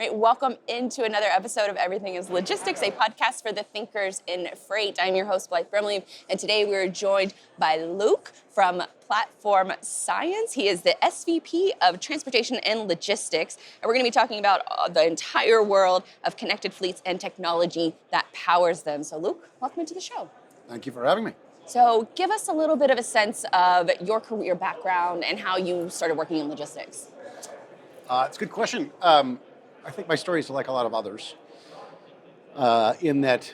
Right, welcome into another episode of Everything is Logistics, a podcast for the thinkers in freight. I'm your host, Blythe Brumleve, and today we are joined by Luke from Platform Science. He is the SVP of Transportation and Logistics, and we're going to be talking about the entire world of connected fleets and technology that powers them. So Luke, welcome into the show. Thank you for having me. So give us a little bit of a sense of your career background and how you started working in logistics. It's a good question. I think my story is like a lot of others, in that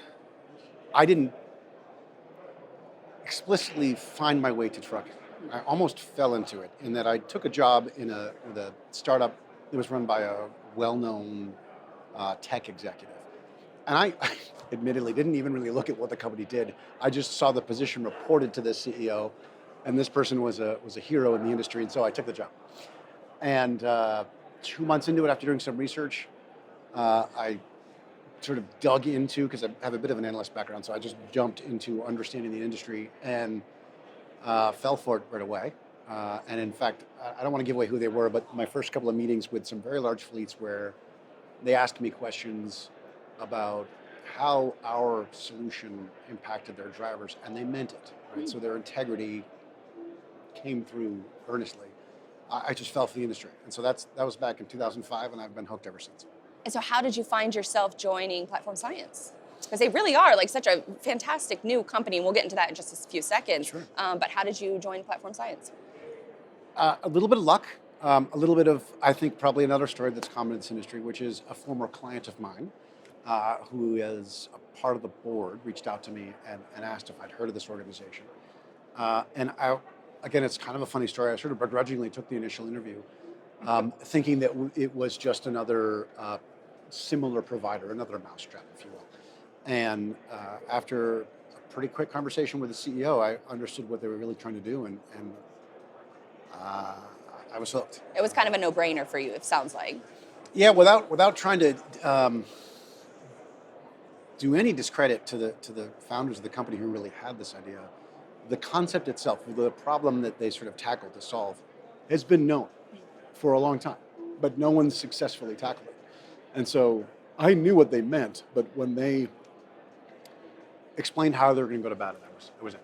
I didn't explicitly find my way to trucking. I almost fell into it in that I took a job with a startup that was run by a well-known tech executive. And I admittedly didn't even really look at what the company did. I just saw the position reported to the CEO, and this person was a hero in the industry, and so I took the job. And 2 months into it, after doing some research, I sort of dug into, because I have a bit of an analyst background, so I just jumped into understanding the industry and fell for it right away. And in fact, I don't want to give away who they were, but my first couple of meetings with some very large fleets where they asked me questions about how our solution impacted their drivers, and they meant it, right? So their integrity came through earnestly. I just fell for the industry. And so that was back in 2005, and I've been hooked ever since. And so how did you find yourself joining Platform Science? Because they really are like such a fantastic new company, and we'll get into that in just a few seconds. Sure. But how did you join Platform Science? A little bit of luck, a little bit of, I think, probably another story that's common in this industry, which is a former client of mine who is a part of the board reached out to me and asked if I'd heard of this organization. Again, it's kind of a funny story. I sort of begrudgingly took the initial interview, thinking that it was just another similar provider, another mousetrap, if you will. And after a pretty quick conversation with the CEO, I understood what they were really trying to do, and I was hooked. It was kind of a no-brainer for you, it sounds like. Yeah, without trying to do any discredit to the founders of the company who really had this idea. The concept itself, the problem that they sort of tackled to solve, has been known for a long time, but no one's successfully tackled it. And so I knew what they meant, but when they explained how they were going to go about it, that was it.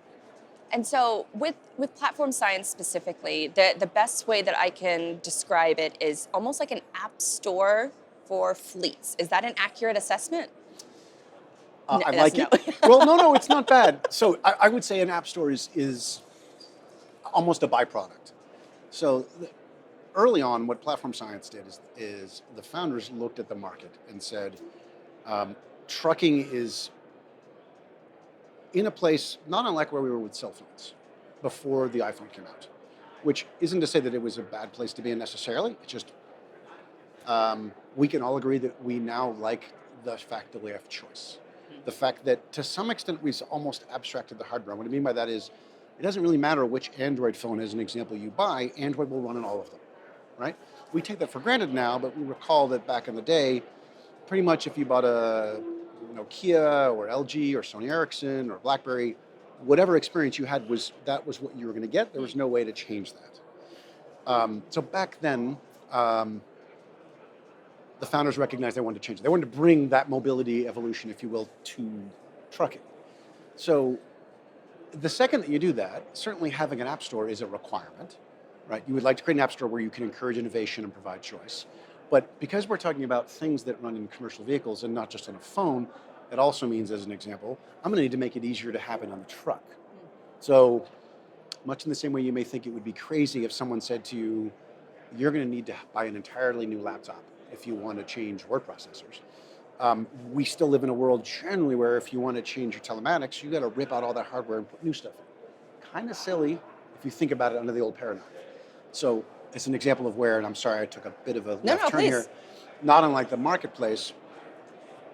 And so with Platform Science specifically, the best way that I can describe it is almost like an app store for fleets. Is that an accurate assessment? I like it. Well, no, it's not bad. So I would say an app store is almost a byproduct. So early on, what Platform Science did is the founders looked at the market and said, trucking is in a place not unlike where we were with cell phones before the iPhone came out, which isn't to say that it was a bad place to be in necessarily. It's just we can all agree that we now like the fact that we have choice. The fact that to some extent we've almost abstracted the hardware. What I mean by that is it doesn't really matter which Android phone, as an example, you buy, Android will run on all of them, right? We take that for granted now, but we recall that back in the day, pretty much if you bought a Nokia or LG or Sony Ericsson or BlackBerry, whatever experience you had that was what you were going to get. There was no way to change that. So back then, the founders recognized they wanted to change it. They wanted to bring that mobility evolution, if you will, to trucking. So the second that you do that, certainly having an app store is a requirement, right? You would like to create an app store where you can encourage innovation and provide choice. But because we're talking about things that run in commercial vehicles and not just on a phone, it also means, as an example, I'm going to need to make it easier to happen on the truck. So much in the same way you may think it would be crazy if someone said to you, you're going to need to buy an entirely new laptop if you want to change word processors. We still live in a world generally where if you want to change your telematics, you got to rip out all that hardware and put new stuff in. Kind of silly if you think about it under the old paradigm. So it's an example of where, and I'm sorry I took a bit of a left turn here, not unlike the marketplace,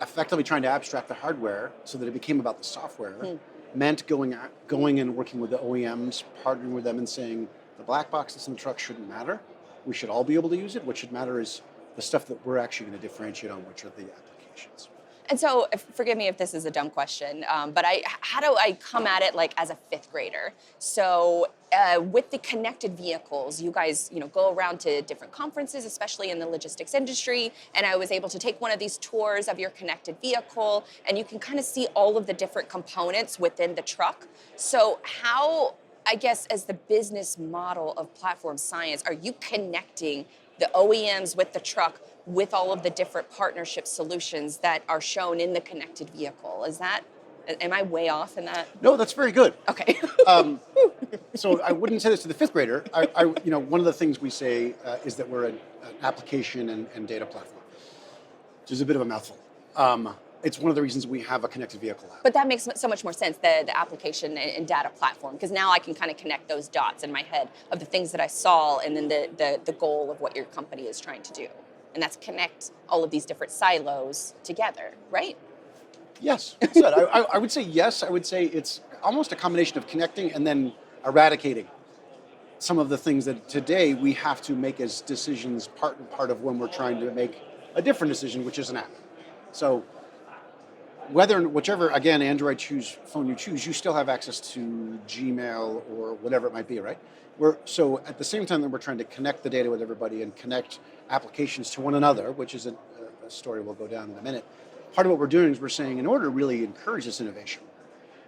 effectively trying to abstract the hardware so that it became about the software, meant going and working with the OEMs, partnering with them and saying, the black box that's in the truck shouldn't matter. We should all be able to use it. What should matter is the stuff that we're actually going to differentiate on, which are the applications. And so, forgive me if this is a dumb question, but how do I come at it like as a fifth grader? So, with the connected vehicles, you guys, go around to different conferences, especially in the logistics industry, and I was able to take one of these tours of your connected vehicle, and you can kind of see all of the different components within the truck. So, how, I guess, as the business model of Platform Science, are you connecting the OEMs with the truck with all of the different partnership solutions that are shown in the connected vehicle? Am I way off in that? No, that's very good. Okay. So I wouldn't say this to the fifth grader. One of the things we say is that we're an application and data platform, which is a bit of a mouthful. It's one of the reasons we have a connected vehicle app. But that makes so much more sense, the application and data platform, because now I can kind of connect those dots in my head of the things that I saw and then the goal of what your company is trying to do. And that's connect all of these different silos together, right? Yes, I would say yes. I would say it's almost a combination of connecting and then eradicating some of the things that today we have to make as decisions part of when we're trying to make a different decision, which is an app. So whichever, again, Android phone you choose, you still have access to Gmail or whatever it might be, right? So at the same time that we're trying to connect the data with everybody and connect applications to one another, which is a story we'll go down in a minute, part of what we're doing is we're saying in order to really encourage this innovation,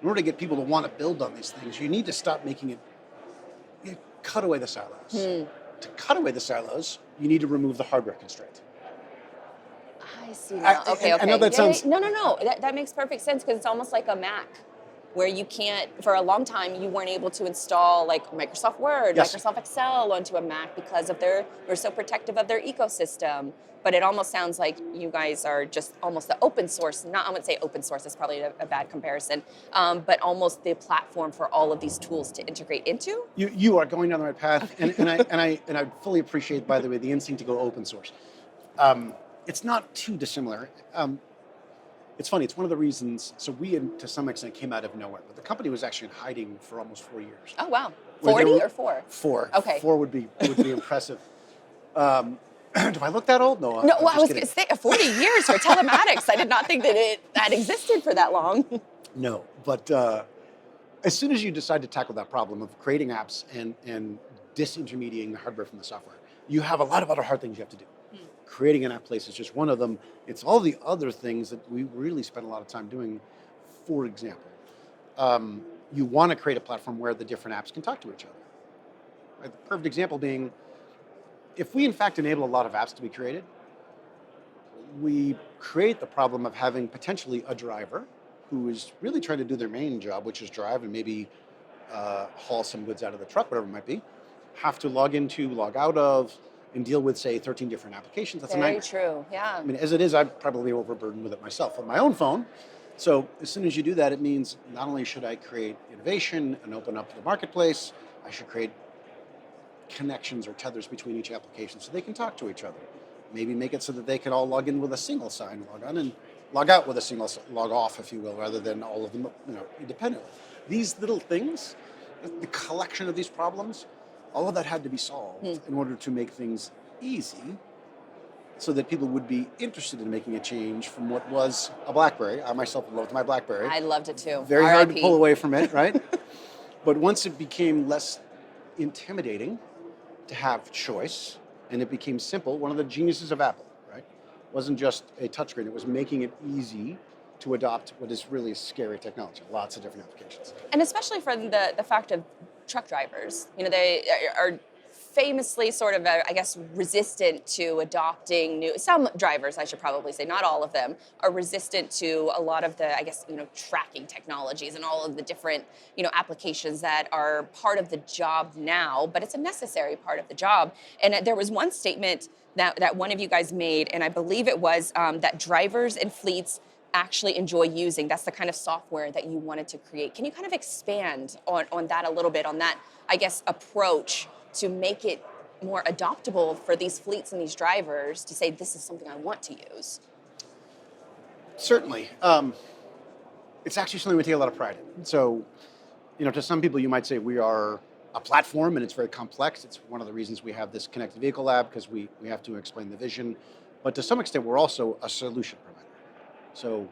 in order to get people to want to build on these things, you need to stop making you cut away the silos. To cut away the silos, you need to remove the hardware constraint. I see now. Okay. I know that sounds... No. That makes perfect sense because it's almost like a Mac, where you can't, for a long time, you weren't able to install like Microsoft Word, Yes. Microsoft Excel onto a Mac because of they're so protective of their ecosystem. But it almost sounds like you guys are just almost the open source, I wouldn't say open source, that's probably a bad comparison, but almost the platform for all of these tools to integrate into. You are going down the right path, and I fully appreciate, by the way, the instinct to go open source. It's not too dissimilar. It's funny, it's one of the reasons, so we, to some extent, came out of nowhere, but the company was actually in hiding for almost 4 years. Oh, wow. 40 or 4? 4. Okay. 4 would be impressive. Do I look that old? No, No, I was kidding. going to say 40 years for telematics. I did not think that existed for that long. No, but as soon as you decide to tackle that problem of creating apps and disintermediating the hardware from the software, you have a lot of other hard things you have to do. Creating an app place is just one of them. It's all the other things that we really spend a lot of time doing. For example, you want to create a platform where the different apps can talk to each other. Right? The perfect example being, if we in fact enable a lot of apps to be created, we create the problem of having potentially a driver who is really trying to do their main job, which is drive and maybe haul some goods out of the truck, whatever it might be, have to log into, log out of, and deal with, say, 13 different applications. That's Very a nightmare. true, yeah. I mean, as it is, I'm probably overburdened with it myself on my own phone. So as soon as you do that, it means not only should I create innovation and open up the marketplace, I should create connections or tethers between each application so they can talk to each other. Maybe make it so that they can all log in with a single sign, log on, and log out with a single log off, if you will, rather than all of them, independently. These little things, the collection of these problems, all of that had to be solved in order to make things easy so that people would be interested in making a change from what was a BlackBerry. I myself loved my BlackBerry. I loved it too. Very hard to RIP. pull away from it, right? But once it became less intimidating to have choice and it became simple, one of the geniuses of Apple, right, wasn't just a touchscreen, it was making it easy to adopt what is really a scary technology, lots of different applications. And especially for the fact of truck drivers, they are famously sort of, I guess, resistant to adopting some drivers, I should probably say, not all of them, are resistant to a lot of the, I guess, tracking technologies and all of the different, applications that are part of the job now, but it's a necessary part of the job. And there was one statement that one of you guys made, and I believe it was that drivers and fleets actually enjoy using. That's the kind of software that you wanted to create. Can you kind of expand on that a little bit, on that, I guess, approach to make it more adoptable for these fleets and these drivers to say, this is something I want to use? Certainly. It's actually something we take a lot of pride in. So, to some people you might say we are a platform and it's very complex. It's one of the reasons we have this connected vehicle lab, because we have to explain the vision. But to some extent, we're also a solution provider. So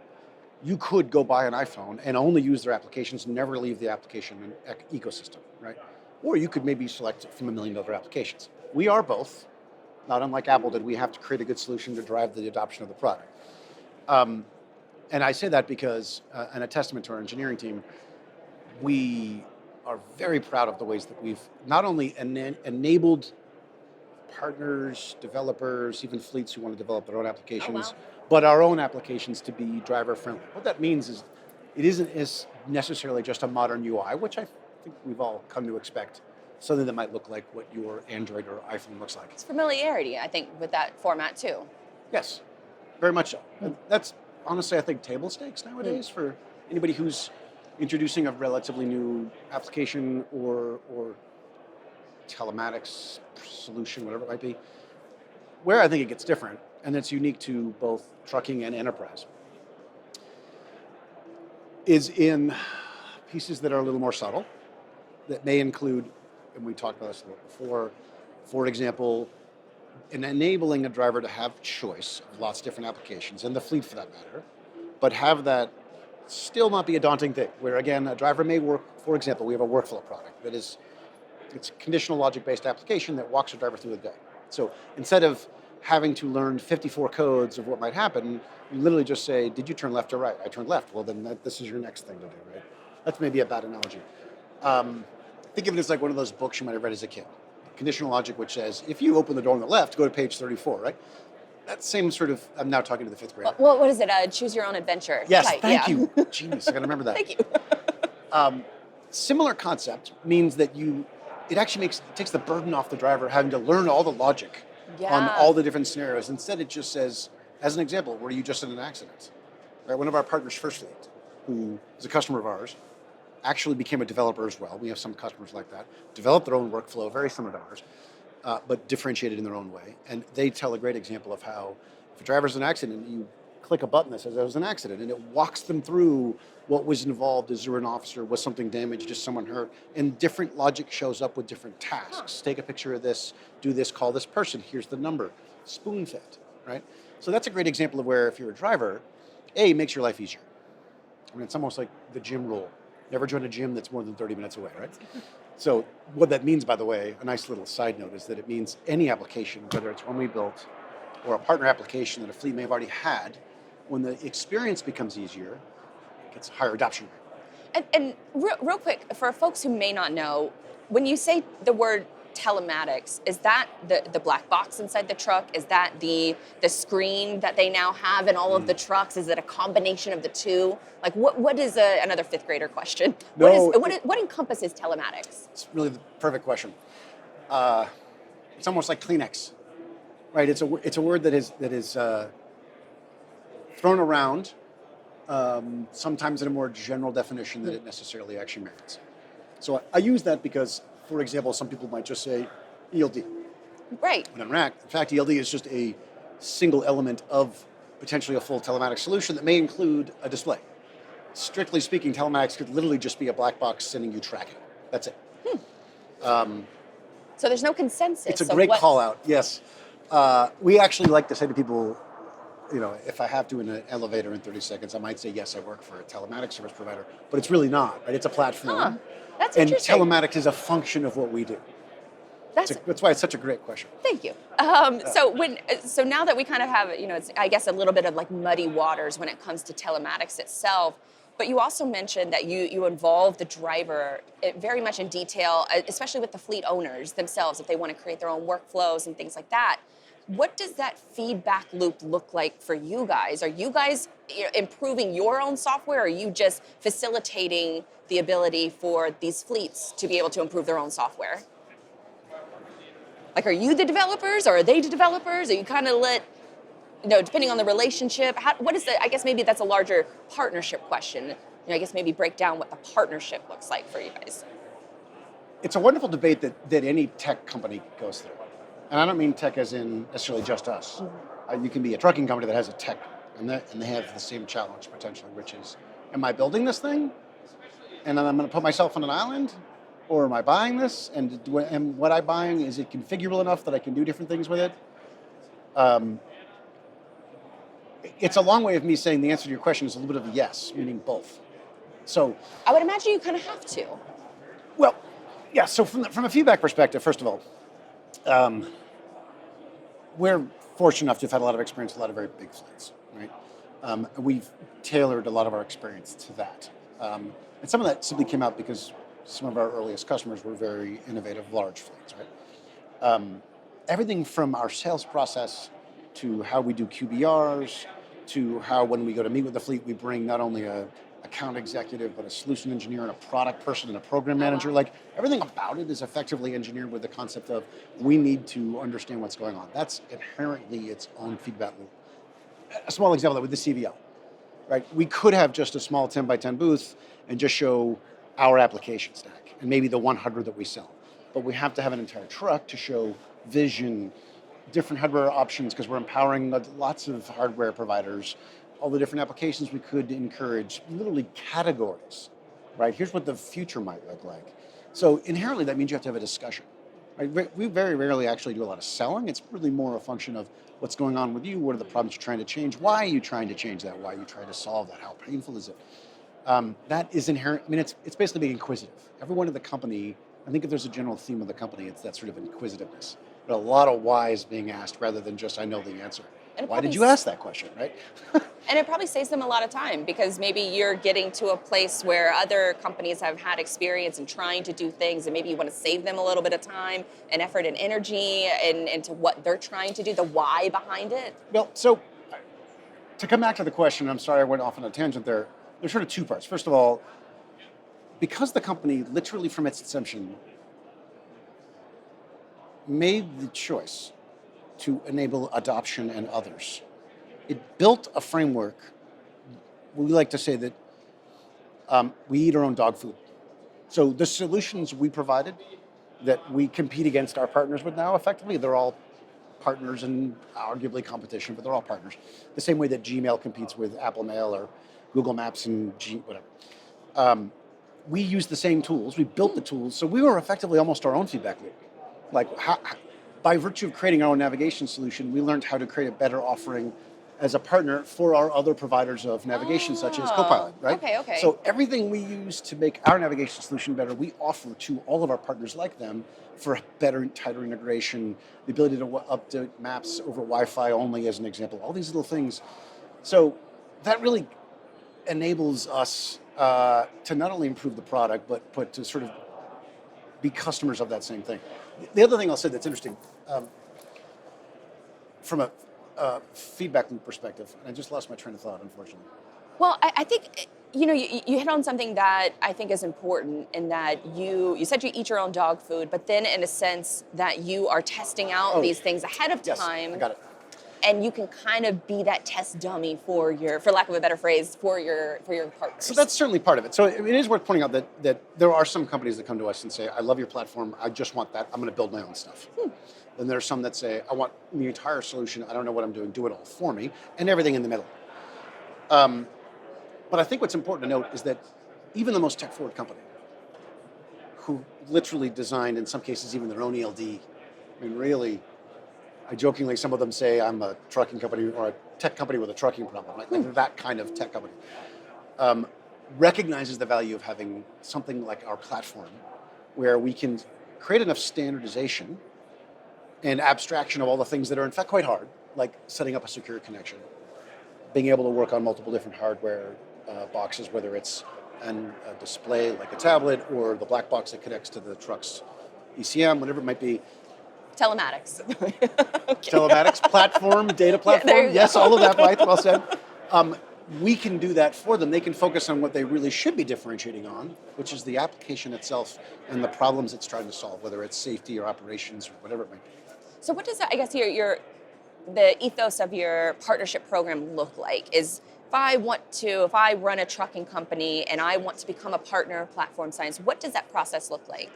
you could go buy an iPhone and only use their applications, never leave the application ecosystem, right? Or you could maybe select from a million other applications. We are both, not unlike Apple did. We have to create a good solution to drive the adoption of the product. And I say that because, and a testament to our engineering team, we are very proud of the ways that we've not only enabled partners, developers, even fleets who want to develop their own applications, but our own applications to be driver friendly. What that means is it isn't as necessarily just a modern UI, which I think we've all come to expect, something that might look like what your Android or iPhone looks like. It's familiarity, I think, with that format too. Yes, very much so. And that's honestly, I think, table stakes nowadays for anybody who's introducing a relatively new application or telematics solution, whatever it might be. Where I think it gets different, and it's unique to both trucking and enterprise, is in pieces that are a little more subtle, that may include, and we talked about this a little before, for example, in enabling a driver to have choice of lots of different applications, and the fleet for that matter, but have that still not be a daunting thing, where again, a driver may work, for example, we have a workflow product that is, it's a conditional logic-based application that walks a driver through the day. So instead of having to learn 54 codes of what might happen, you literally just say, did you turn left or right? I turned left. Well, then this is your next thing to do, right? That's maybe a bad analogy. Think of it as like one of those books you might have read as a kid. Conditional logic, which says, if you open the door on the left, go to page 34, right? That same sort of, I'm now talking to the fifth grader. Well, what is it? Choose your own adventure. Yes, type. thank you. Genius, I gotta remember that. Thank you. Similar concept means that it actually takes the burden off the driver having to learn all the logic on all the different scenarios. Instead, it just says, as an example, were you just in an accident? Right? One of our partners, First Fleet, who is a customer of ours, actually became a developer as well. We have some customers like that, developed their own workflow, very similar to ours, but differentiated in their own way. And they tell a great example of how if a driver's in an accident, you click a button that says there was an accident, and it walks them through what was involved. Is there an officer? Was something damaged? Is someone hurt? And different logic shows up with different tasks. Take a picture of this, do this, call this person, here's the number, spoon fed, right? So that's a great example of where if you're a driver, A, it makes your life easier. I mean, it's almost like the gym rule. Never join a gym that's more than 30 minutes away, right? So what that means, by the way, a nice little side note, is that it means any application, whether it's one we built or a partner application that a fleet may have already had, when the experience becomes easier, it gets a higher adoption rate. And real quick, for folks who may not know, when you say the word telematics, is that the black box inside the truck? Is that the screen that they now have in all of the trucks? Is it a combination of the two? Like what is another fifth grader question? No, what encompasses telematics? It's really the perfect question. It's almost like Kleenex, right? It's a word that is thrown around, sometimes in a more general definition than it necessarily actually merits. So I use that because, for example, some people might just say ELD. Right. When in fact, ELD is just a single element of potentially a full telematics solution that may include a display. Strictly speaking, telematics could literally just be a black box sending you tracking. That's it. So there's no consensus. It's a great call out, yes. We actually like to say to people, you know, if I have to in an elevator in 30 seconds, I might say, yes, I work for a telematics service provider, but it's really not, right? It's a platform. That's and interesting. telematics is a function of what we do. That's why it's such a great question. Thank you. So now that we kind of have, it's, I guess, a little bit of like muddy waters when it comes to telematics itself, but you also mentioned that you involve the driver very much in detail, especially with the fleet owners themselves, if they want to create their own workflows and things like that. What does that feedback loop look like for you guys? Are you guys improving your own software, or are you just facilitating the ability for these fleets to be able to improve their own software? Like, are you the developers, or are they the developers? Are you kind of depending on the relationship? I guess maybe that's a larger partnership question. I guess maybe break down what the partnership looks like for you guys. It's a wonderful debate that any tech company goes through. And I don't mean tech as in necessarily just us. You can be a trucking company that has a tech, and they have the same challenge potentially, which is, am I building this thing, and then I'm going to put myself on an island? Or am I buying this? And what I'm buying, is it configurable enough that I can do different things with it? it's a long way of me saying the answer to your question is a little bit of a yes, meaning both. So, I would imagine you kind of have to. well, yeah. So from a feedback perspective, first of all, um, we're fortunate enough to have had a lot of experience with a lot of very big flights, right? And we've tailored a lot of our experience to that. And some of that simply came out because some of our earliest customers were very innovative, large fleets, right? Everything from our sales process to how we do QBRs to how when we go to meet with the fleet, we bring not only a account executive, but a solution engineer and a product person and a program manager. Like everything about it is effectively engineered with the concept of we need to understand what's going on. That's inherently its own feedback loop. A small example with the CVO, right? We could have just a small 10 by 10 booth and just show our application stack and maybe the 100 that we sell. But we have to have an entire truck to show vision, different hardware options, because we're empowering lots of hardware providers, all the different applications we could encourage, literally categories, right? Here's what the future might look like. So inherently, that means you have to have a discussion. Right? We very rarely actually do a lot of selling. It's really more a function of what's going on with you, what are the problems you're trying to change, why are you trying to change that, why are you trying to solve that, how painful is it? That is inherent. I mean, it's basically being inquisitive. Everyone in the company, I think if there's a general theme of the company, it's that sort of inquisitiveness. But a lot of whys being asked rather than just, I know the answer. Why did you ask that question, right? And it probably saves them a lot of time because maybe you're getting to a place where other companies have had experience in trying to do things, and maybe you want to save them a little bit of time and effort and energy into what they're trying to do, the why behind it. Well, so to come back to the question, I'm sorry I went off on a tangent there. There's sort of two parts. First of all, because the company, literally from its inception, made the choice to enable adoption and others, it built a framework. We like to say that we eat our own dog food. So the solutions we provided that we compete against our partners with now, effectively, they're all partners and arguably competition, but they're all partners. The same way that Gmail competes with Apple Mail or Google Maps and whatever. We use the same tools. We built the tools, so we were effectively almost our own feedback loop. Like by virtue of creating our own navigation solution, we learned how to create a better offering as a partner for our other providers of navigation, such as Copilot, right? Okay. So everything we use to make our navigation solution better, we offer to all of our partners like them for better, tighter integration, the ability to update maps over Wi-Fi only, as an example, all these little things. So that really enables us to not only improve the product, but to sort of be customers of that same thing. The other thing I'll say that's interesting, from a feedback loop perspective, and I just lost my train of thought, unfortunately. Well, I think you hit on something that I think is important in that you said you eat your own dog food, but then in a sense that you are testing out these things ahead of time. Yes, I got it. And you can kind of be that test dummy for lack of a better phrase, for your partners. So that's certainly part of it. So it is worth pointing out that there are some companies that come to us and say, I love your platform, I just want that, I'm going to build my own stuff. Then there are some that say, I want the entire solution, I don't know what I'm doing, do it all for me, and everything in the middle. But I think what's important to note is that even the most tech-forward company, who literally designed, in some cases, even their own ELD, I mean, really, I jokingly, some of them say I'm a trucking company or a tech company with a trucking problem, like that kind of tech company, recognizes the value of having something like our platform where we can create enough standardization and abstraction of all the things that are in fact quite hard, like setting up a secure connection, being able to work on multiple different hardware boxes, whether it's a display like a tablet or the black box that connects to the truck's ECM, whatever it might be. Telematics. Okay. Telematics, platform, data platform, yes, all of that, Blythe, well said. We can do that for them. They can focus on what they really should be differentiating on, which is the application itself and the problems it's trying to solve, whether it's safety or operations or whatever it might be. So what does that, I guess, the ethos of your partnership program look like? Is if I run a trucking company and I want to become a partner of Platform Science, what does that process look like?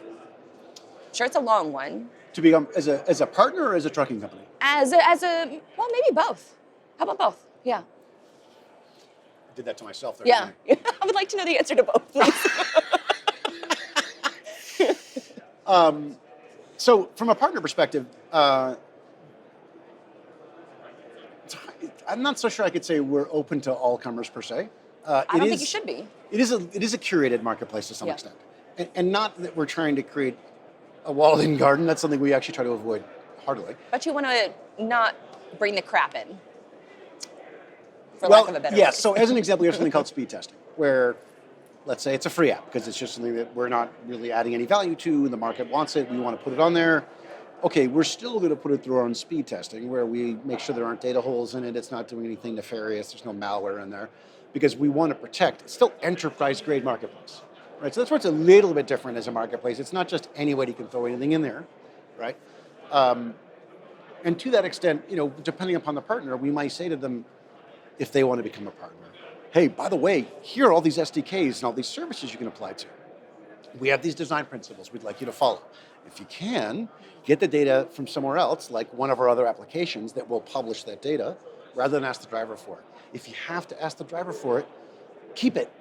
Sure, it's a long one. To become as a partner or as a trucking company? Well, maybe both. How about both? Yeah. I did that to myself there. Yeah. I would like to know the answer to both, please. So from a partner perspective, I'm not so sure I could say we're open to all comers per se. I don't think you should be. It is a curated marketplace to some Yeah. extent, and not that we're trying to create a walled-in garden. That's something we actually try to avoid heartily. But you want to not bring the crap in, for Well, lack of a better yeah. word. So as an example, we have something called speed testing, where let's say it's a free app because it's just something that we're not really adding any value to, and the market wants it. We want to put it on there. Okay, we're still going to put it through our own speed testing, where we make sure there aren't data holes in it. It's not doing anything nefarious. There's no malware in there, because we want to protect. It's still enterprise-grade marketplace, right? So that's where it's a little bit different as a marketplace. It's not just anybody can throw anything in there, right? And to that extent, depending upon the partner, we might say to them, if they want to become a partner, hey, by the way, here are all these SDKs and all these services you can apply to. We have these design principles we'd like you to follow. If you can, get the data from somewhere else, like one of our other applications that will publish that data, rather than ask the driver for it. If you have to ask the driver for it, keep it.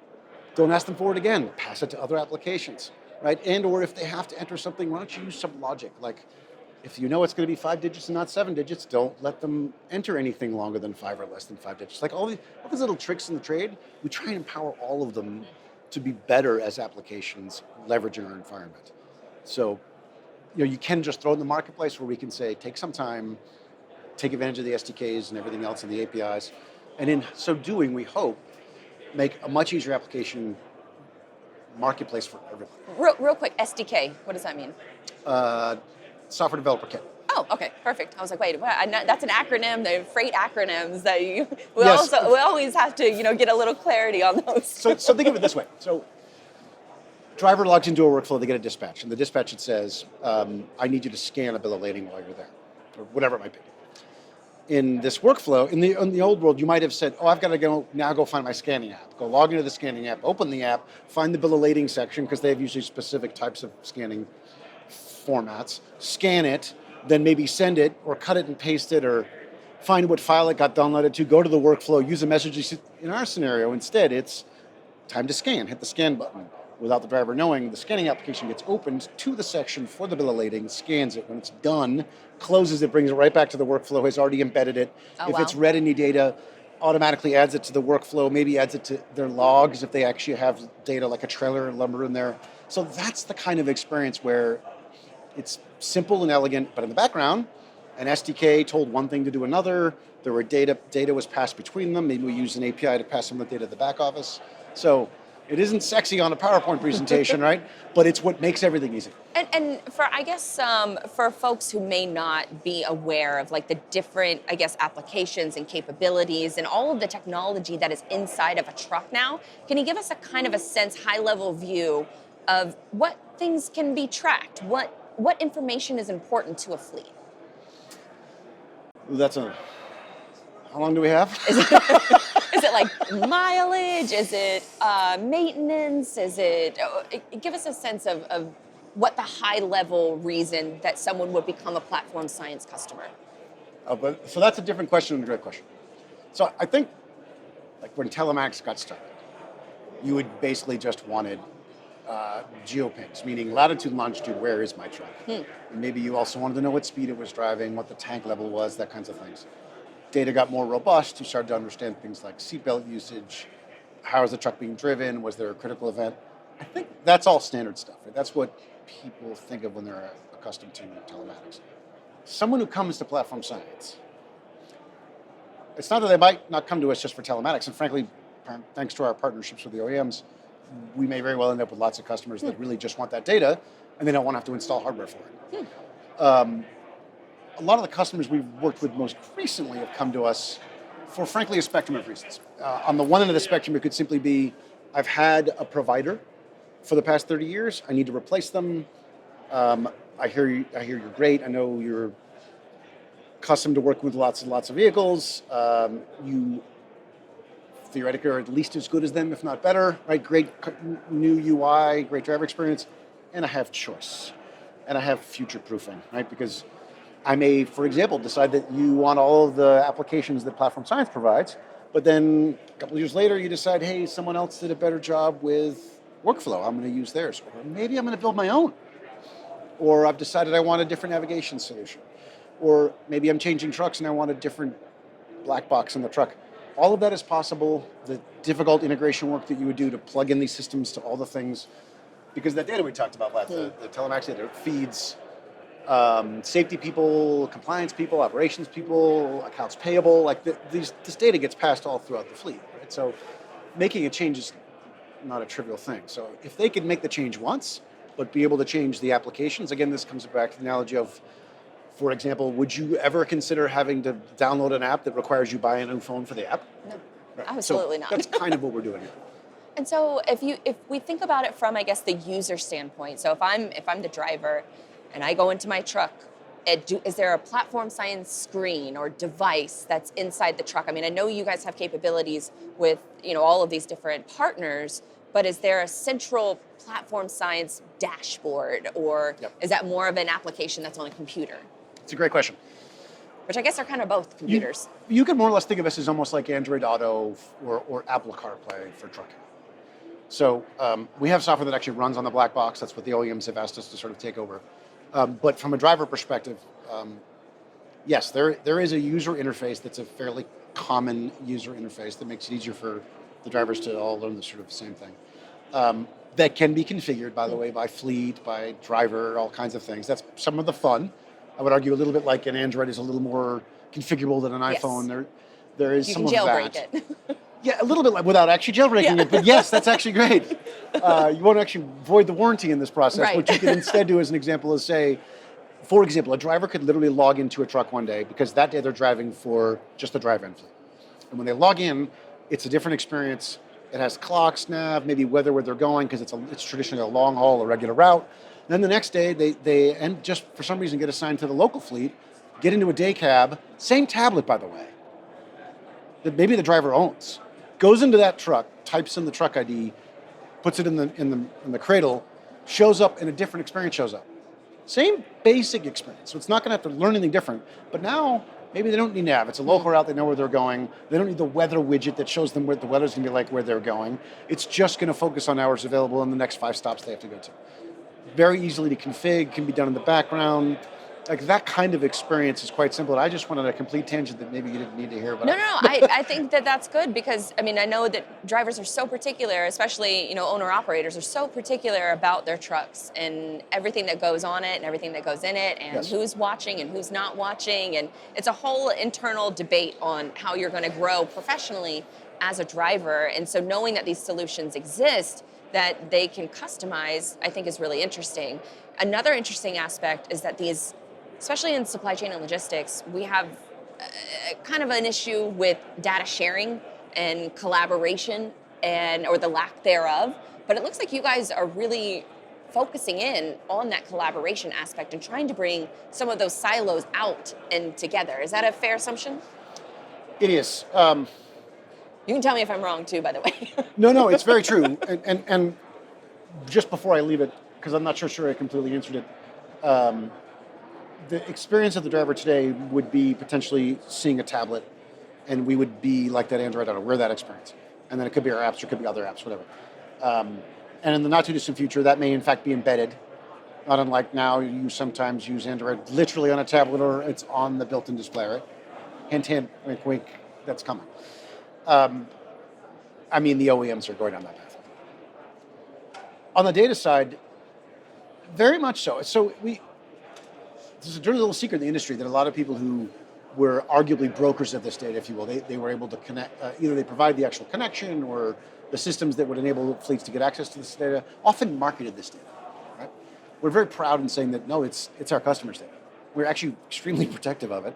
Don't ask them for it again. Pass it to other applications, right? And or if they have to enter something, why don't you use some logic? Like, if you know it's going to be 5 digits and not 7 digits, don't let them enter anything longer than 5 or less than 5 digits. Like all these little tricks in the trade, we try and empower all of them to be better as applications leveraging our environment. So, you can just throw it in the marketplace where we can say, take some time, take advantage of the SDKs and everything else and the APIs. And in so doing, we hope, make a much easier application marketplace for everybody. Real quick, SDK, what does that mean? Software Developer Kit. Oh, okay, perfect. I was like, wait, what? That's an acronym. They're freight acronyms that we Yes. always have to, get a little clarity on those. So think of it this way. So driver logs into a workflow, they get a dispatch, and the dispatch, it says, I need you to scan a bill of lading while you're there, or whatever it might be. In this workflow, in the old world, you might have said, I've got to go find my scanning app. Go log into the scanning app, open the app, find the bill of lading section, because they have usually specific types of scanning formats, scan it, then maybe send it, or cut it and paste it, or find what file it got downloaded to, go to the workflow, use a message. In our scenario, instead, it's time to scan. Hit the scan button. Without the driver knowing, the scanning application gets opened to the section for the bill of lading, scans it. When it's done, closes it, brings it right back to the workflow, has already embedded it. If it's read any data, automatically adds it to the workflow, maybe adds it to their logs if they actually have data like a trailer and lumber in there. So that's the kind of experience where it's simple and elegant, but in the background, an SDK told one thing to do another. There were data was passed between them. Maybe we used an API to pass some of the data to the back office. So it isn't sexy on a PowerPoint presentation, right? But it's what makes everything easy. And for, I guess, for folks who may not be aware of like the different, I guess, applications and capabilities and all of the technology that is inside of a truck now, can you give us a kind of a sense, high-level view of what things can be tracked? What information is important to a fleet? How long do we have? Is it like mileage? Is it maintenance? Is it? Give us a sense of what the high-level reason that someone would become a platform science customer. So that's a different question and a great question. So I think, like when telematics got started, you would basically just wanted geopings, meaning latitude, longitude, where is my truck? And maybe you also wanted to know what speed it was driving, what the tank level was, that kinds of things. Data got more robust, you started to understand things like seatbelt usage, how is the truck being driven, was there a critical event? I think that's all standard stuff. Right? That's what people think of when they're accustomed to telematics. Someone who comes to platform science, it's not that they might not come to us just for telematics, and frankly, thanks to our partnerships with the OEMs, we may very well end up with lots of customers that really just want that data, and they don't want to have to install hardware for it. A lot of the customers we've worked with most recently have come to us for, frankly, a spectrum of reasons. On the one end of the spectrum, it could simply be, I've had a provider for the past 30 years. I need to replace them. I hear you're great. I know you're accustomed to working with lots and lots of vehicles. You theoretically are at least as good as them, if not better. Right? Great new UI, great driver experience, and I have choice, and I have future proofing. Right? Because I may, for example, decide that you want all of the applications that Platform Science provides, but then a couple of years later you decide, hey, someone else did a better job with workflow, I'm going to use theirs. Or maybe I'm going to build my own. Or I've decided I want a different navigation solution. Or maybe I'm changing trucks and I want a different black box in the truck. All of that is possible. The difficult integration work that you would do to plug in these systems to all the things, because that data we talked about, the telematics data feeds safety people, compliance people, operations people, accounts payable. Like this data gets passed all throughout the fleet, right? So making a change is not a trivial thing. So if they could make the change once, but be able to change the applications, again, this comes back to the analogy of, for example, would you ever consider having to download an app that requires you buy a new phone for the app? No, Right. absolutely So not. that's kind of what we're doing here. And so if we think about it from, I guess, the user standpoint, so if I'm the driver and I go into my truck, is there a platform science screen or device that's inside the truck? I mean, I know you guys have capabilities with, all of these different partners, but is there a central platform science dashboard, or is that more of an application that's on a computer? It's a great question. Which I guess are kind of both computers. You can more or less think of us as almost like Android Auto or Apple CarPlay for trucking. So we have software that actually runs on the black box. That's what the OEMs have asked us to sort of take over. But from a driver perspective, yes, there is a user interface that's a fairly common user interface that makes it easier for the drivers to all learn the sort of same thing. That can be configured, by the way, by fleet, by driver, all kinds of things. That's some of the fun. I would argue a little bit like an Android is a little more configurable than an iPhone. There is some of that. You can jailbreak it. Yeah, a little bit like without actually jailbreaking it, but yes, that's actually great. You won't actually void the warranty in this process. Right. What you can instead do as an example is say, for example, a driver could literally log into a truck one day because that day they're driving for just the drive-in fleet. And when they log in, it's a different experience. It has clocks, nav, maybe weather where they're going because it's traditionally a long haul, a regular route. Then the next day, they and just for some reason get assigned to the local fleet, get into a day cab, same tablet, by the way, that maybe the driver owns, goes into that truck, types in the truck ID, puts it in the cradle, shows up, and a different experience shows up. Same basic experience, so it's not going to have to learn anything different. But now, maybe they don't need nav. It's a local route, they know where they're going. They don't need the weather widget that shows them what the weather's going to be like where they're going. It's just going to focus on hours available in the next 5 stops they have to go to. Very easily to config, can be done in the background. Like that kind of experience is quite simple. And I just wanted a complete tangent that maybe you didn't need to hear. But No. I think that's good because, I know that drivers are so particular, especially, owner-operators are so particular about their trucks and everything that goes on it and everything that goes in it and who's watching and who's not watching. And it's a whole internal debate on how you're going to grow professionally as a driver. And so knowing that these solutions exist that they can customize, I think is really interesting. Another interesting aspect is that these, especially in supply chain and logistics, we have kind of an issue with data sharing and collaboration or the lack thereof. But it looks like you guys are really focusing in on that collaboration aspect and trying to bring some of those silos out and together. Is that a fair assumption? it is. You can tell me if I'm wrong too, by the way. No, it's very true. And just before I leave it, because I'm not sure I completely answered it, the experience of the driver today would be potentially seeing a tablet, and we would be like that Android Auto. We're that experience. And then it could be our apps, or it could be other apps, whatever. And in the not too distant future, that may in fact be embedded. Not unlike now, you sometimes use Android literally on a tablet, or it's on the built-in display, right? Hint, hint, wink, wink, that's coming. The OEMs are going down that path. On the data side, very much so. So there's a dirty little secret in the industry that a lot of people who were arguably brokers of this data, if you will, they were able to connect, either they provide the actual connection or the systems that would enable fleets to get access to this data, often marketed this data, right? We're very proud in saying that, no, it's our customers' data. We're actually extremely protective of it,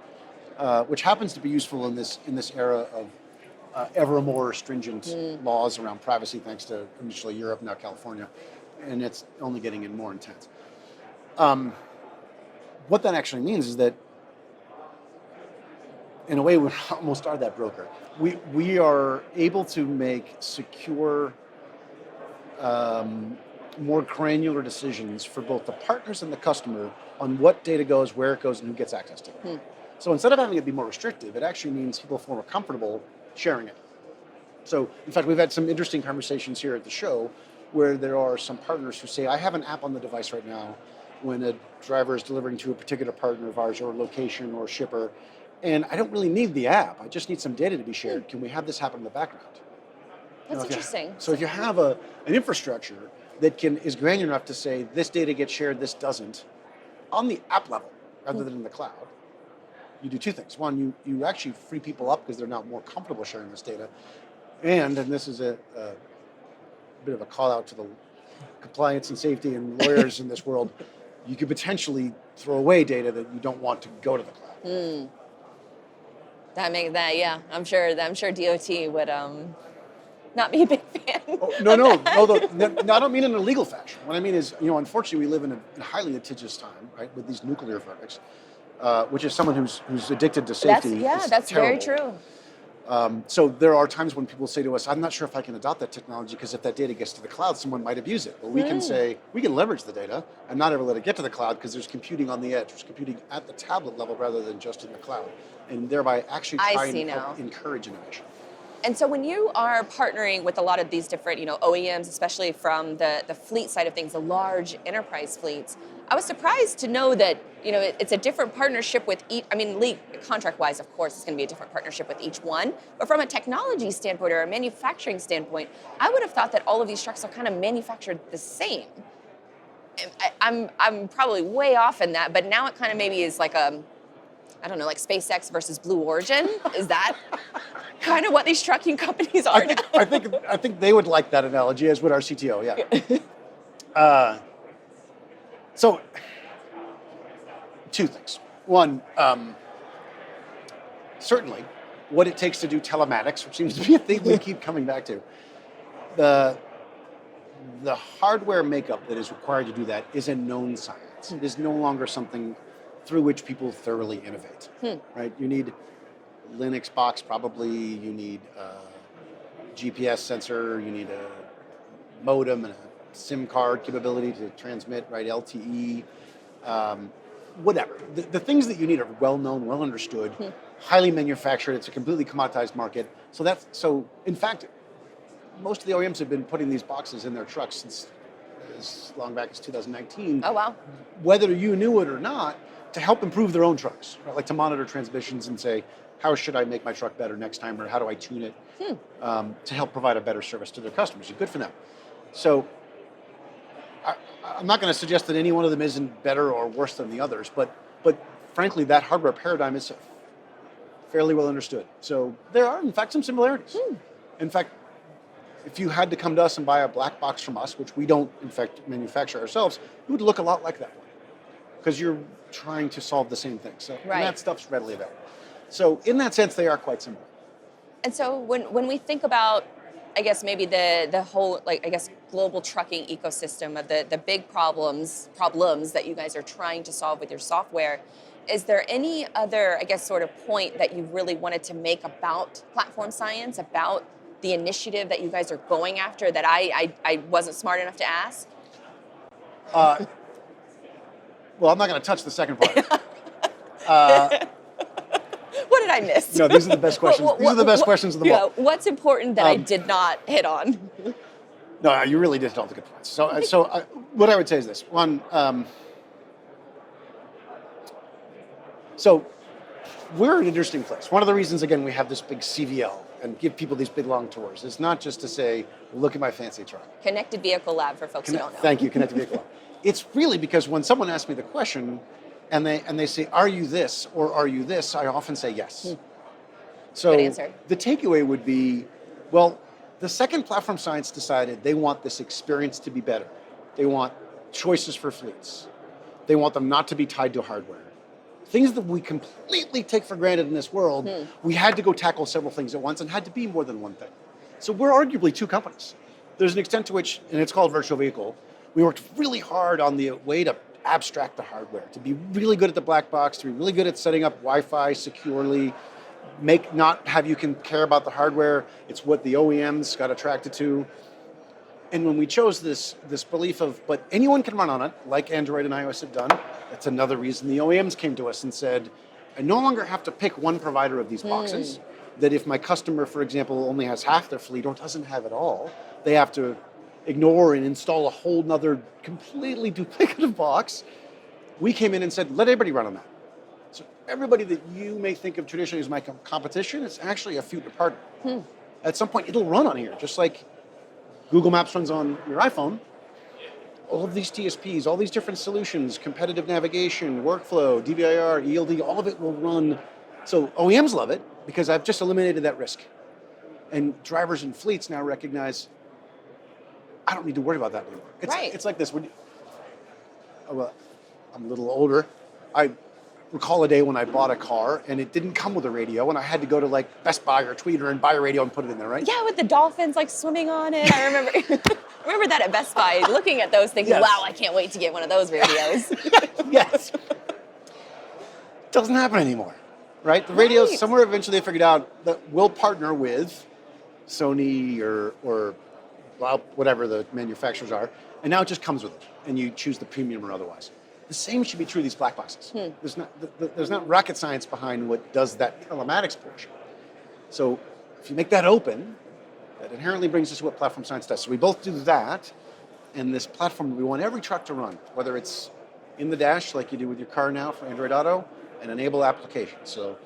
which happens to be useful in this era of ever more stringent laws around privacy, thanks to initially Europe, now California, and it's only getting more intense. What that actually means is that, in a way, we almost are that broker. We are able to make secure, more granular decisions for both the partners and the customer on what data goes, where it goes, and who gets access to it. So instead of having it be more restrictive, it actually means people feel more comfortable sharing it. So, in fact, we've had some interesting conversations here at the show where there are some partners who say, I have an app on the device right now when a driver is delivering to a particular partner of ours or location or shipper, and I don't really need the app. I just need some data to be shared. Can we have this happen in the background? That's interesting. So if you have an infrastructure that is granular enough to say this data gets shared, this doesn't, on the app level rather than in the cloud, you do two things. One, you actually free people up because they're now more comfortable sharing this data. And this is a bit of a call out to the compliance and safety and lawyers in this world, you could potentially throw away data that you don't want to go to the cloud. Yeah. I'm sure DOT would not be a big fan. Oh, no. I don't mean in a legal fashion. What I mean is, unfortunately, we live in a highly litigious time, right, with these nuclear verdicts, which is someone who's addicted to safety. That's terrible. very true. So there are times when people say to us, I'm not sure if I can adopt that technology because if that data gets to the cloud, someone might abuse it. Well, we can say, we can leverage the data and not ever let it get to the cloud because there's computing on the edge. There's computing at the tablet level rather than just in the cloud. And thereby actually trying to help encourage innovation. And so when you are partnering with a lot of these different, OEMs, especially from the fleet side of things, the large enterprise fleets, I was surprised to know that, it's a different partnership with each. I mean, contract-wise, of course, it's going to be a different partnership with each one. But from a technology standpoint or a manufacturing standpoint, I would have thought that all of these trucks are kind of manufactured the same. I'm probably way off in that, but now it kind of maybe is like I don't know, like SpaceX versus Blue Origin. Is that kind of what these trucking companies are now? I think they would like that analogy, as would our CTO. Yeah. So, two things. One, certainly, what it takes to do telematics, which seems to be a thing we keep coming back to. The hardware makeup that is required to do that is a known science. It is no longer something through which people thoroughly innovate, right? You need Linux box probably, you need a GPS sensor, you need a modem and a SIM card capability to transmit, right, LTE, whatever. The things that you need are well known, well understood, highly manufactured, it's a completely commoditized market. So in fact, most of the OEMs have been putting these boxes in their trucks since as long back as 2019. Oh, wow. Whether you knew it or not, to help improve their own trucks, right? Like to monitor transmissions and say, how should I make my truck better next time, or how do I tune it to help provide a better service to their customers? Good for them. So I'm not going to suggest that any one of them isn't better or worse than the others, but frankly, that hardware paradigm is fairly well understood. So there are, in fact, some similarities. In fact, if you had to come to us and buy a black box from us, which we don't, in fact, manufacture ourselves, it would look a lot like that one because you're trying to solve the same thing. So and that stuff's readily available. So in that sense, they are quite similar. And so when we think about, I guess maybe the whole, global trucking ecosystem of the big problems that you guys are trying to solve with your software, is there any other, sort of point that you really wanted to make about platform science, about the initiative that you guys are going after that I wasn't smart enough to ask? Well, I'm not going to touch the second part. What did I miss? No, these are the best questions. These are the best questions of the book. What's important that I did not hit on? No, you really did hit all the good points. So what I would say is this. One, so we're in an interesting place. One of the reasons, again, we have this big CVL and give people these big long tours is not just to say, look at my fancy truck. Connected Vehicle Lab for folks who don't know. Thank you, Connected Vehicle Lab. It's really because when someone asks me the question and they say, are you this or are you this, I often say yes. So good answer. The takeaway would be, well, the second Platform Science decided they want this experience to be better. They want choices for fleets. They want them not to be tied to hardware. Things that we completely take for granted in this world, we had to go tackle several things at once and had to be more than one thing. So we're arguably two companies. There's an extent to which, and it's called Virtual Vehicle, we worked really hard on the way to abstract the hardware, to be really good at the black box, to be really good at setting up Wi-Fi securely, not have you can care about the hardware. It's what the OEMs got attracted to. And when we chose this belief of, but anyone can run on it, like Android and iOS have done, that's another reason the OEMs came to us and said, I no longer have to pick one provider of these boxes, that if my customer, for example, only has half their fleet or doesn't have it all, they have to ignore and install a whole nother completely duplicative box. We came in and said, let everybody run on that. So everybody that you may think of traditionally as my competition is actually a future partner. At some point, it'll run on here, just like Google Maps runs on your iPhone. All of these TSPs, all these different solutions, competitive navigation, workflow, DVIR, ELD, all of it will run. So OEMs love it because I've just eliminated that risk. And drivers and fleets now recognize, I don't need to worry about that anymore. It's like this. Well, I'm a little older. I recall a day when I bought a car and it didn't come with a radio and I had to go to like Best Buy or Tweeter and buy a radio and put it in there, right? Yeah, with the dolphins like swimming on it. I remember remember that at Best Buy, looking at those thinking, Yes. wow, I can't wait to get one of those radios. Yes. Doesn't happen anymore, right? The radios, Right. somewhere eventually they figured out that we'll partner with Sony or well, whatever the manufacturers are, and now it just comes with it, and you choose the premium or otherwise. The same should be true of these black boxes. There's not rocket science behind what does that telematics portion. So if you make that open, that inherently brings us to what platform science does. So we both do that, and this platform we want every truck to run, whether it's in the dash like you do with your car now for Android Auto, and enable applications. So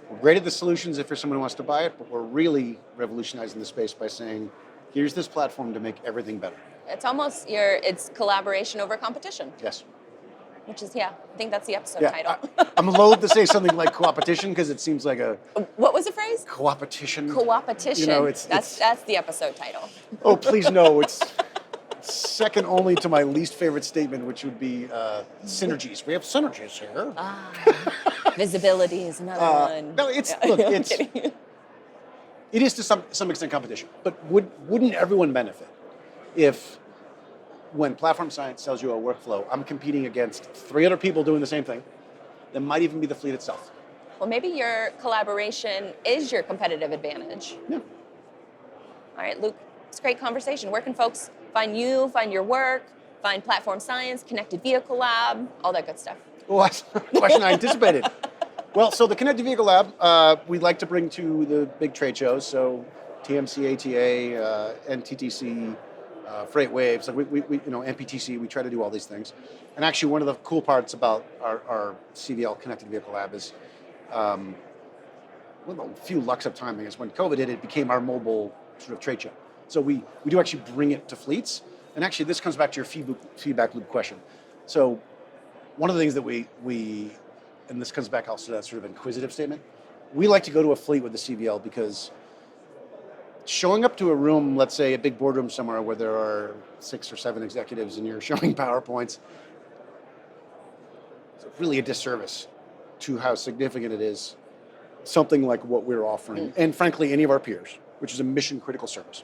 we're great at the solutions if you're someone who wants to buy it, but we're really revolutionizing the space by saying, here's this platform to make everything better. It's almost it's collaboration over competition. Yes. Which is, I think that's the episode Yeah, title. I'm loath to say something like co-opetition because it seems like a What was the phrase? co-opetition. Co-opetition. You know, That's the episode title. Oh, please no, it's second only to my least favorite statement, which would be synergies. We have synergies here. Visibility is another one. No, look, I'm kidding. it is to some extent competition, but wouldn't everyone benefit if when platform science tells you a workflow, I'm competing against 3 other people doing the same thing, that might even be the fleet itself. Well, maybe your collaboration is your competitive advantage. Yeah. All right, Luke, it's a great conversation. Where can folks find you, find your work, find Platform Science, Connected Vehicle Lab, all that good stuff? Well, that's a question I anticipated. Well, so the Connected Vehicle Lab, we like to bring to the big trade shows, so TMC, ATA, NTTC, Freight Waves, like we NPTC, we try to do all these things. And actually one of the cool parts about our CVL Connected Vehicle Lab is, a few lucks of timing is when COVID hit, it became our mobile sort of trade show. So we do actually bring it to fleets. And actually this comes back to your feedback loop question. So one of the things that we and this comes back also to that sort of inquisitive statement, we like to go to a fleet with the CVL because showing up to a room, let's say a big boardroom somewhere where there are 6 or 7 executives and you're showing PowerPoints, it's really a disservice to how significant it is, something like what we're offering, and frankly, any of our peers, which is a mission critical service.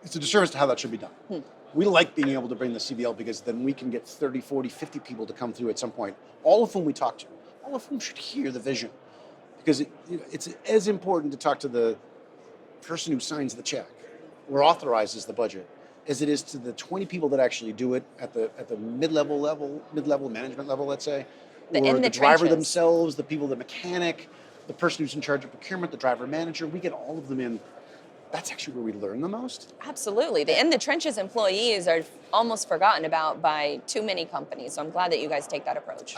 It's a disservice to how that should be done. We like being able to bring the CVL because then we can get 30, 40, 50 people to come through at some point, all of whom we talk to, all of whom should hear the vision. Because it's as important to talk to the person who signs the check or authorizes the budget as it is to the 20 people that actually do it at the mid-level management level, let's say, or the driver themselves, the people, the mechanic, the person who's in charge of procurement, the driver manager. We get all of them in. That's actually where we learn the most. Absolutely. The in the trenches employees are almost forgotten about by too many companies. So I'm glad that you guys take that approach.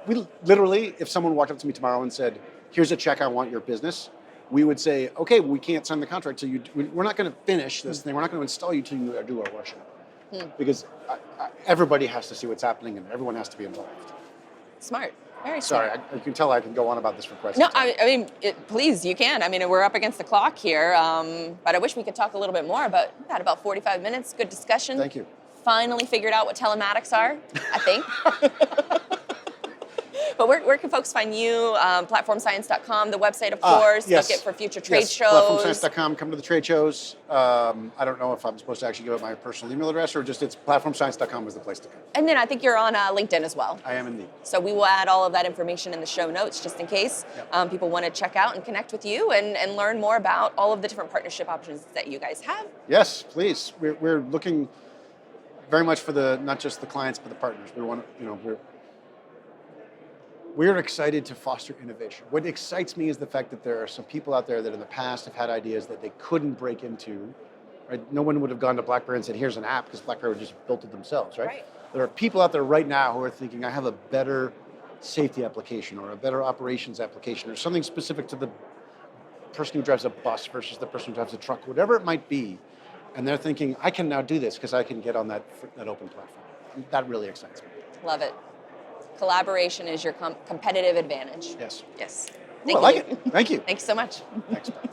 We literally, if someone walked up to me tomorrow and said, here's a check, I want your business, we would say, okay, we can't sign the contract till we're not going to finish this thing. We're not going to install you till you do our workshop. Because everybody has to see what's happening and everyone has to be involved. Smart. Very smart. Sorry, you can tell I can go on about this for quite some time. I mean, please, you can. I mean, we're up against the clock here, but I wish we could talk a little bit more. But we've had about 45 minutes. Good discussion. Thank you. Finally figured out what telematics are, I think. But where can folks find you? Platformscience.com, the website, of course. Yes. Look it for future trade shows. Platformscience.com, come to the trade shows. I don't know if I'm supposed to actually give out my personal email address or just it's platformscience.com is the place to come. And then I think you're on LinkedIn as well. I am indeed. So we will add all of that information in the show notes just in case people want to check out and connect with you and learn more about all of the different partnership options that you guys have. Yes, please. We're looking very much for not just the clients but the partners. We're excited to foster innovation. What excites me is the fact that there are some people out there that in the past have had ideas that they couldn't break into. Right? No one would have gone to BlackBerry and said, here's an app, because BlackBerry would just built it themselves, right? There are people out there right now who are thinking, I have a better safety application or a better operations application or something specific to the person who drives a bus versus the person who drives a truck, whatever it might be, and they're thinking, I can now do this because I can get on that open platform. That really excites me. Love it. Collaboration is your competitive advantage. Yes. Yes. Ooh, I like it. Thank you. Thanks so much. Thanks, Blythe.